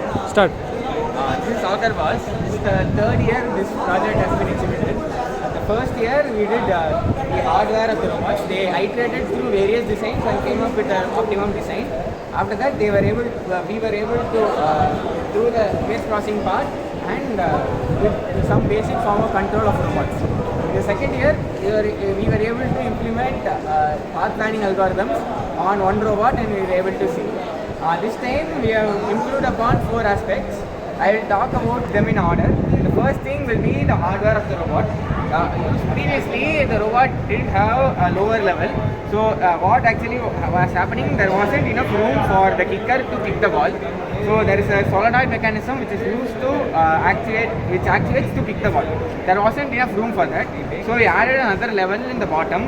Start. This is Sagar Bas. This is the third year this project has been exhibited. The first year we did the hardware of the robots. They iterated through various designs and came up with an optimum design. After that, we were able to do the image processing part and with some basic form of control of robots. The second year, we were able to implement path planning algorithms on one robot and we were able to see. This time we have improved upon 4 aspects. I will talk about them in order. The first thing will be the hardware of the robot. Previously, the robot didn't have a lower level. So what actually was happening, there wasn't enough room for the kicker to kick the ball. So there is a solenoid mechanism which is used to actuates to kick the ball. There wasn't enough room for that. So we added another level in the bottom,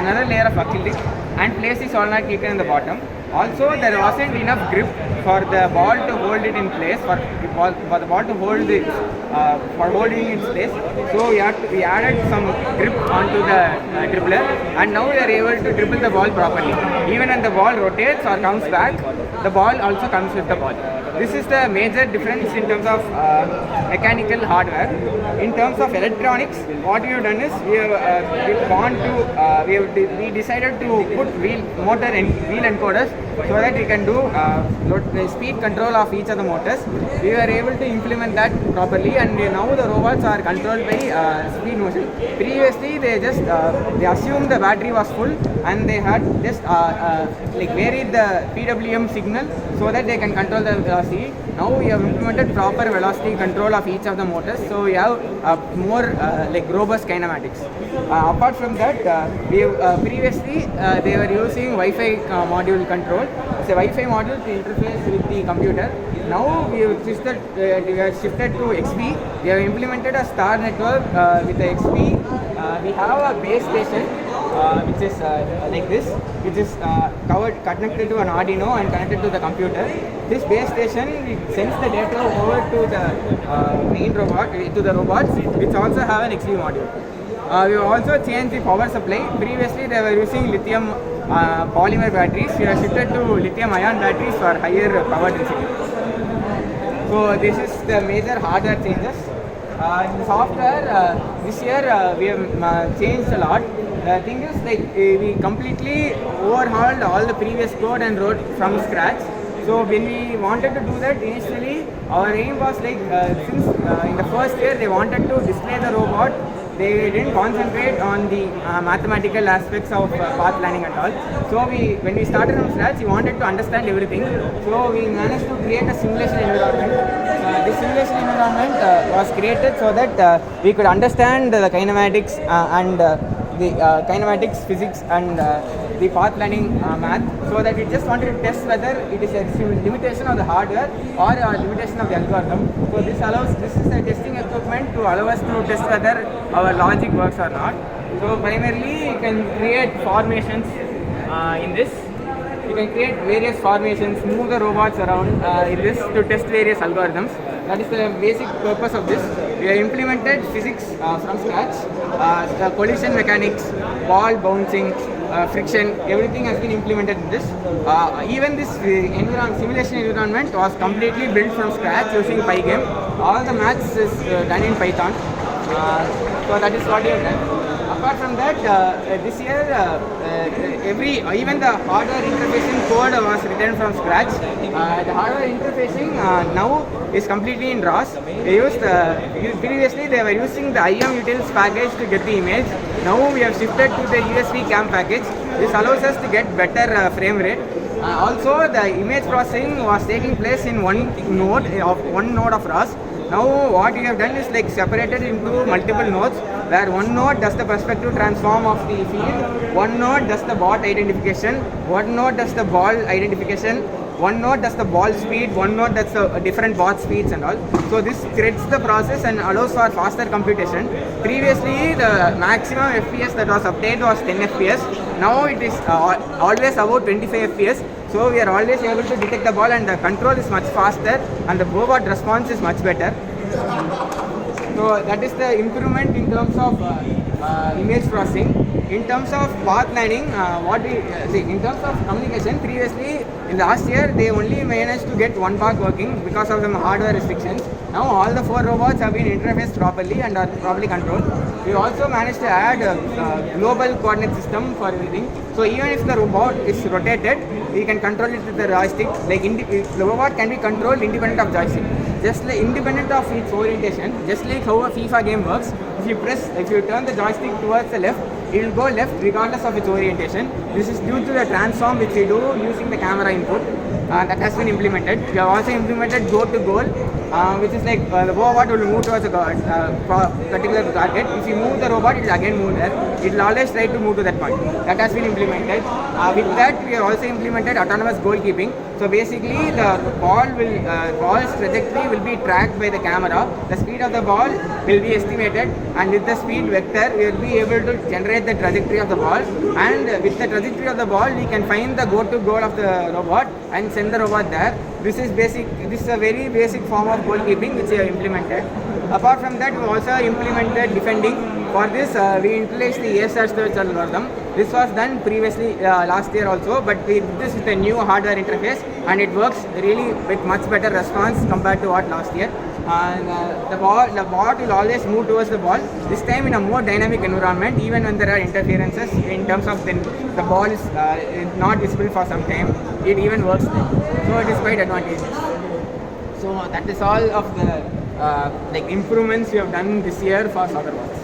another layer of acrylic and placed the solenoid kicker in the bottom. Also, there wasn't enough grip for the ball to hold it in place, for the ball to hold it, for holding its place. So we added some grip onto the dribbler, and now we are able to dribble the ball properly. Even when the ball rotates or comes back, the ball also comes with the ball. This is the major difference in terms of mechanical hardware. In terms of electronics, what we have done is we decided to put motor and wheel encoders so that we can do speed control of each of the motors. We were able to implement that properly, and now the robots are controlled by speed motion. Previously, they assumed the battery was full and they had just varied the PWM signal so that they can control the velocity. Now we have implemented proper velocity control of each of the motors, so we have more robust kinematics. Apart from that, previously they were using Wi-Fi module control. It's a Wi-Fi module to interface with the computer. Now we have shifted to XP. We have implemented a star network with the XP. We have a base station which is like this, which is connected to an Arduino and connected to the computer. This base station sends the data over to the main robot, to the robots, which also have an XP module. We have also changed the power supply. Previously they were using lithium polymer batteries. We have shifted to lithium ion batteries for higher power density. So this is the major hardware changes. In software, this year we have changed a lot. The thing is, we completely overhauled all the previous code and wrote from scratch. So when we wanted to do that, initially our aim was since in the first year they wanted to display the robot, they didn't concentrate on the mathematical aspects of path planning at all. So when we started from scratch, we wanted to understand everything. So we managed to create a simulation environment. This simulation environment was created so that we could understand the kinematics and the kinematics, physics and the path planning math, so that we just wanted to test whether it is a limitation of the hardware or a limitation of the algorithm. So this is a testing equipment to allow us to test whether our logic works or not. So primarily you can create formations in this. You can create various formations, move the robots around in this to test various algorithms. That is the basic purpose of this. We have implemented physics from scratch, the collision mechanics, ball bouncing, friction, everything has been implemented in this. Even this simulation environment was completely built from scratch using Pygame. All the maths is done in Python. So that is what we have done. Apart from that, this year, even the hardware interfacing code was written from scratch. The hardware interfacing now is completely in ROS. Previously they were using the IM utils package to get the image. Now we have shifted to the USB CAM package. This allows us to get better frame rate. Also, the image processing was taking place in one node of ROS. Now what we have done is separated into multiple nodes, where one node does the perspective transform of the field, one node does the bot identification, one node does the ball identification, one node does the ball speed, one node does the different bot speeds and all. So this creates the process and allows for faster computation. Previously the maximum FPS that was obtained was 10 FPS. Now it is always about 25 FPS. So we are always able to detect the ball and the control is much faster and the robot response is much better. So that is the improvement in terms of image processing. In terms of path planning, what we see in terms of communication, previously in last year they only managed to get one path working because of some hardware restrictions. Now all the 4 robots have been interfaced properly and are properly controlled. We also managed to add a global coordinate system for everything. So even if the robot is rotated, we can control it with the joystick. Like the robot can be controlled independent of joystick, just like independent of its orientation. Just like how a FIFA game works. If you turn the joystick towards the left, it will go left regardless of its orientation. This is due to the transform which we do using the camera input. That has been implemented. We have also implemented go to goal, which is like the robot will move towards a particular target. If you move the robot, it will again move there. It will always try to move to that point. That has been implemented. With that, we have also implemented autonomous goalkeeping. So basically, the ball's trajectory will be tracked by the camera. The speed of the ball will be estimated, and with the speed vector, we will be able to generate the trajectory of the ball. And with the trajectory of the ball, we can find the go-to goal of the robot and send the robot there. This is basic. This is a very basic form of goalkeeping which we have implemented. Apart from that, we also implemented defending. For this, we utilized the ASR search algorithm. This was done previously last year also, but this is the new hardware interface, and it works really with much better response compared to what last year. And the bot will always move towards the ball. This time in a more dynamic environment, even when there are interferences in terms of the ball is not visible for some time, it even works there. So it is quite advantageous. So that is all of the improvements we have done this year for SoccerBots.